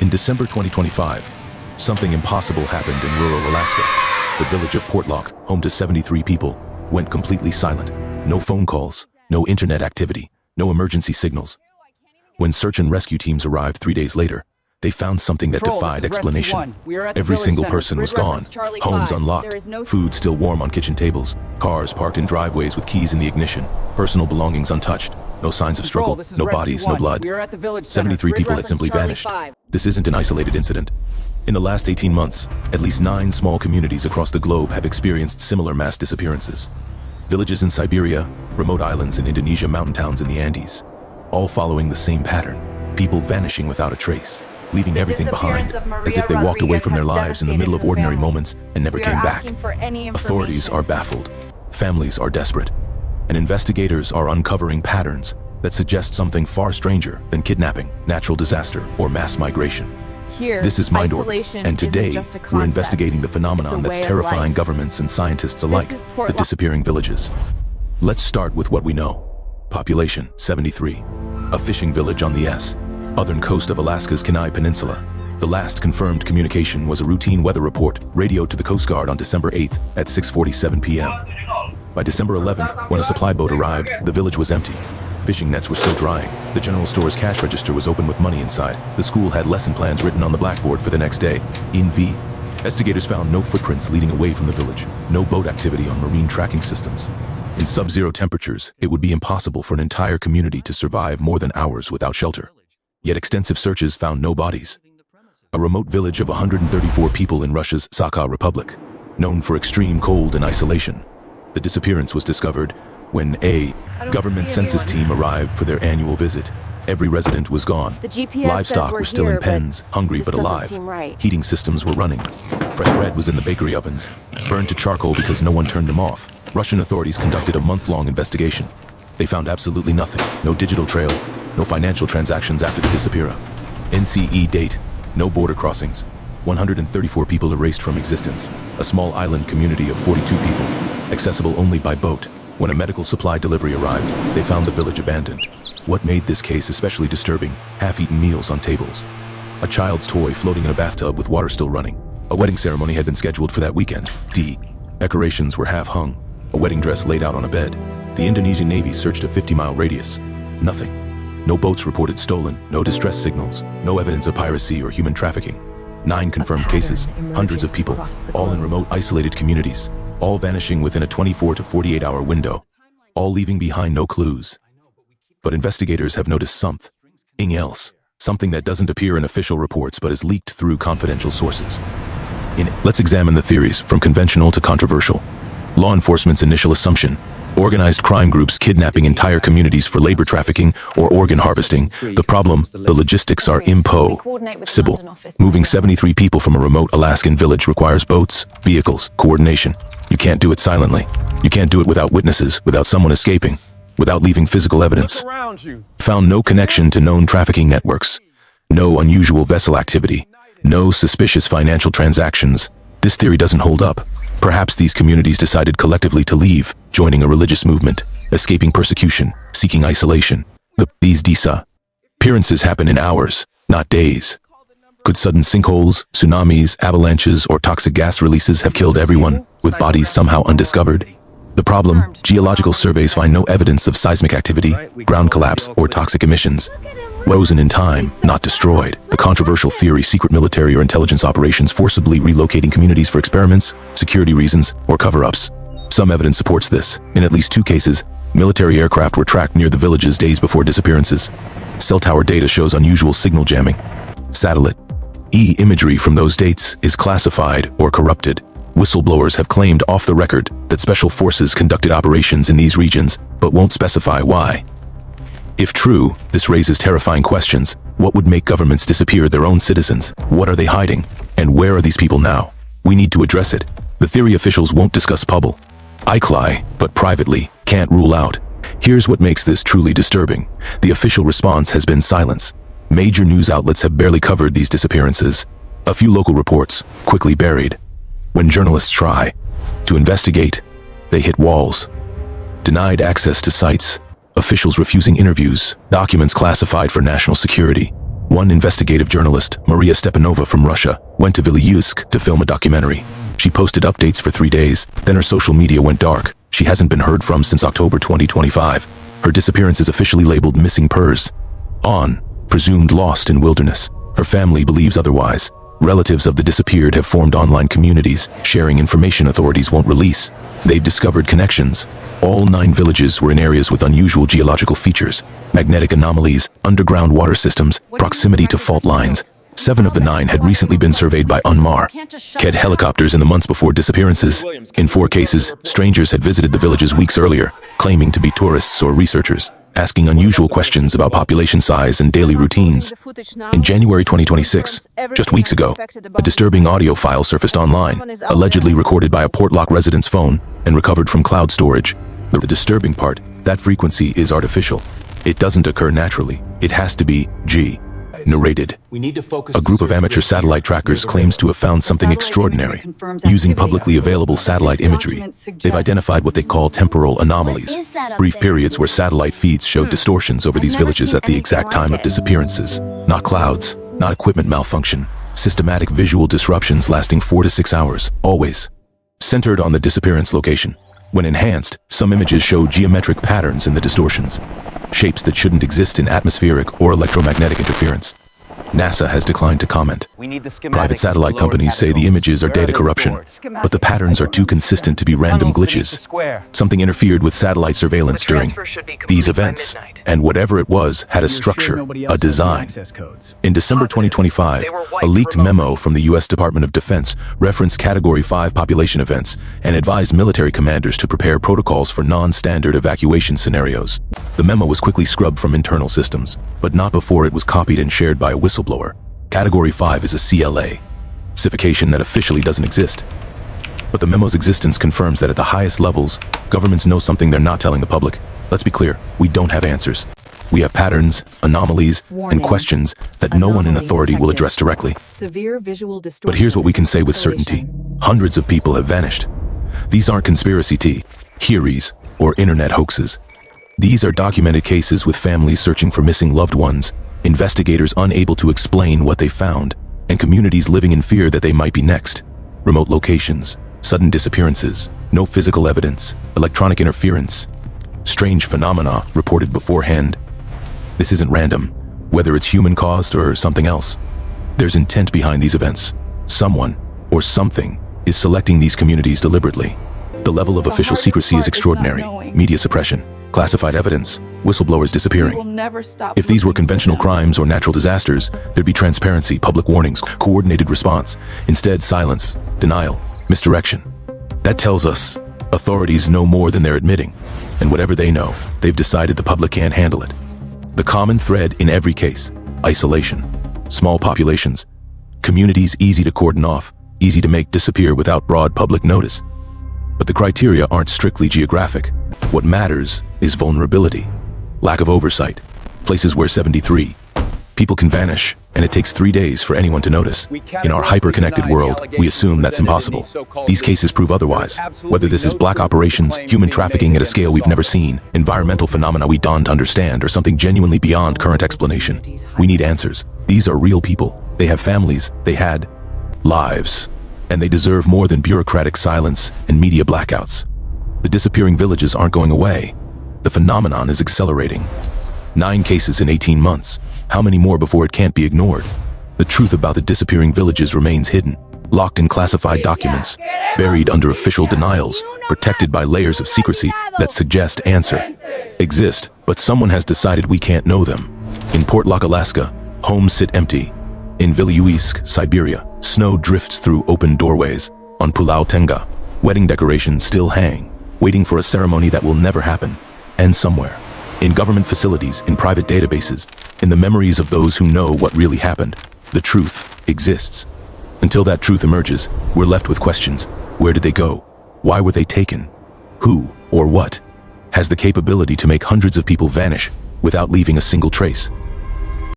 In December 2025, something impossible happened in rural Alaska. The village of Portlock, home to 73 people, went completely silent. No phone calls, no internet activity, no emergency signals. When search and rescue teams arrived 3 days later, they found something that defied explanation. Every single person was gone, homes unlocked, food still warm on kitchen tables, cars parked in driveways with keys in the ignition, personal belongings untouched, no signs of struggle, no bodies, no blood. 73 people had simply vanished. This isn't an isolated incident. In the last 18 months, at least 9 small communities across the globe have experienced similar mass disappearances. Villages in Siberia, remote islands in Indonesia, mountain towns in the Andes, all following the same pattern, people vanishing without a trace, leaving everything behind, as if they walked away from their lives in the middle of ordinary moments and never came back. Authorities are baffled, families are desperate, and investigators are uncovering patterns that suggest something far stranger than kidnapping, natural disaster, or mass migration. This is MindOrbit, and today we're investigating the phenomenon that's terrifying governments and scientists alike, the disappearing villages. Let's start with what we know. Population, 73. A fishing village on the southern coast of Alaska's Kenai Peninsula. The last confirmed communication was a routine weather report radioed to the Coast Guard on December 8th at 6:47 p.m. By December 11th, when a supply boat arrived, the village was empty. Fishing nets were still drying. The general store's cash register was open with money inside. The school had lesson plans written on the blackboard for the next day. Investigators found no footprints leading away from the village, no boat activity on marine tracking systems. In sub-zero temperatures, it would be impossible for an entire community to survive more than hours without shelter. Yet extensive searches found no bodies. A remote village of 134 people in Russia's Sakha Republic, known for extreme cold and isolation. The disappearance was discovered when a government census team arrived for their annual visit. Every resident was gone. Livestock were still in pens, hungry but alive. Heating systems were running. Fresh bread was in the bakery ovens, burned to charcoal because no one turned them off. Russian authorities conducted a month-long investigation. They found absolutely nothing. No digital trail, no financial transactions after the disappearance. NCE date, no border crossings. 134 people erased from existence. A small island community of 42 people, accessible only by boat. When a medical supply delivery arrived, they found the village abandoned. What made this case especially disturbing? Half-eaten meals on tables. A child's toy floating in a bathtub with water still running. A wedding ceremony had been scheduled for that weekend. Decorations were half-hung. A wedding dress laid out on a bed. The Indonesian Navy searched a 50-mile radius. Nothing. No boats reported stolen, no distress signals, no evidence of piracy or human trafficking. 9 confirmed cases, hundreds of people, all in remote, isolated communities, all vanishing within a 24 to 48-hour window, all leaving behind no clues. But investigators have noticed something else, something that doesn't appear in official reports but is leaked through confidential sources. Let's examine the theories, from conventional to controversial. Law enforcement's initial assumption: organized crime groups kidnapping entire communities for labor trafficking or organ harvesting. The problem, the logistics are impossible. Moving 73 people from a remote Alaskan village requires boats, vehicles, coordination. You can't do it silently. You can't do it without witnesses, without someone escaping, without leaving physical evidence. Found no connection to known trafficking networks, no unusual vessel activity, no suspicious financial transactions. This theory doesn't hold up. Perhaps these communities decided collectively to leave, joining a religious movement, escaping persecution, seeking isolation. These disappearances happen in hours, not days. Could sudden sinkholes, tsunamis, avalanches, or toxic gas releases have killed everyone, with bodies somehow undiscovered? The problem, geological surveys find no evidence of seismic activity, ground collapse, or toxic emissions. Frozen in time, not destroyed. The controversial theory, secret military or intelligence operations forcibly relocating communities for experiments, security reasons, or cover-ups. Some evidence supports this. In at least 2 cases, military aircraft were tracked near the villages days before disappearances. Cell tower data shows unusual signal jamming. Satellite imagery from those dates is classified or corrupted. Whistleblowers have claimed off the record that special forces conducted operations in these regions, but won't specify why. If true, this raises terrifying questions. What would make governments disappear their own citizens? What are they hiding? And where are these people now? We need to address it. The theory officials won't discuss publicly, but privately, can't rule out. Here's what makes this truly disturbing. The official response has been silence. Major news outlets have barely covered these disappearances. A few local reports, quickly buried. When journalists try to investigate, they hit walls. Denied access to sites, officials refusing interviews, documents classified for national security. One investigative journalist, Maria Stepanova from Russia, went to Vilyuysk to film a documentary. She posted updates for 3 days, then her social media went dark. She hasn't been heard from since October 2025. Her disappearance is officially labeled missing pers. On, presumed lost in wilderness. Her family believes otherwise. Relatives of the disappeared have formed online communities, sharing information authorities won't release. They've discovered connections. All 9 villages were in areas with unusual geological features, magnetic anomalies, underground water systems, proximity to fault lines. 7 of the 9 had recently been surveyed by UNMAR, KED helicopters in the months before disappearances. In 4 cases, strangers had visited the villages weeks earlier, claiming to be tourists or researchers, asking unusual questions about population size and daily routines. In January 2026, just weeks ago, a disturbing audio file surfaced online, allegedly recorded by a Portlock resident's phone and recovered from cloud storage. The disturbing part, that frequency is artificial. It doesn't occur naturally. It has to be narrated. A group of amateur satellite trackers claims to have found something extraordinary. Using publicly available satellite imagery, they've identified what they call temporal anomalies, brief periods where satellite feeds showed distortions over these villages at the exact time of disappearances. Not clouds, not equipment malfunction, systematic visual disruptions lasting 4 to 6 hours, always centered on the disappearance location. When enhanced, some images show geometric patterns in the distortions, shapes that shouldn't exist in atmospheric or electromagnetic interference. NASA has declined to comment. Private satellite companies say the images are data corruption, but the patterns are too consistent to be random glitches. Something interfered with satellite surveillance during these events, and whatever it was had a structure, a design. In December 2025, a leaked memo from the U.S. Department of Defense referenced Category 5 population events and advised military commanders to prepare protocols for non-standard evacuation scenarios. The memo was quickly scrubbed from internal systems, but not before it was copied and shared by a whistleblower. Category 5 is a CLA, classification that officially doesn't exist. But the memo's existence confirms that at the highest levels, governments know something they're not telling the public. Let's be clear, we don't have answers. We have patterns, anomalies, and questions that no one in authority will address directly. But here's what we can say with certainty. Hundreds of people have vanished. These aren't conspiracy theories or internet hoaxes. These are documented cases with families searching for missing loved ones, investigators unable to explain what they found, and communities living in fear that they might be next. Remote locations, sudden disappearances, no physical evidence, electronic interference, strange phenomena reported beforehand. This isn't random, whether it's human-caused or something else. There's intent behind these events. Someone, or something, is selecting these communities deliberately. The level of official secrecy is extraordinary. Media suppression, classified evidence, whistleblowers disappearing. If these were conventional crimes or natural disasters, there'd be transparency, public warnings, coordinated response. Instead, silence, denial, misdirection. That tells us authorities know more than they're admitting, and whatever they know, they've decided the public can't handle it. The common thread in every case: isolation, small populations, communities easy to cordon off, easy to make disappear without broad public notice. But the criteria aren't strictly geographic. What matters is vulnerability, lack of oversight, places where 73 people can vanish, and it takes 3 days for anyone to notice. In our hyper-connected world, we assume that's impossible. These cases prove otherwise. Whether this is black operations, human trafficking at a scale we've never seen, environmental phenomena we don't understand, or something genuinely beyond current explanation, we need answers. These are real people. They have families. They had lives. And they deserve more than bureaucratic silence and media blackouts. The disappearing villages aren't going away. The phenomenon is accelerating. 9 cases in 18 months. How many more before it can't be ignored? The truth about the disappearing villages remains hidden, locked in classified documents, buried under official denials, protected by layers of secrecy that suggest answer exist, but someone has decided we can't know them. In Portlock, Alaska, homes sit empty. In Vilyuysk, Siberia, snow drifts through open doorways. On Pulau, Tengah, wedding decorations still hang, waiting for a ceremony that will never happen. And somewhere, in government facilities, in private databases, in the memories of those who know what really happened, the truth exists. Until that truth emerges, we're left with questions. Where did they go? Why were they taken? Who, or what, has the capability to make hundreds of people vanish without leaving a single trace?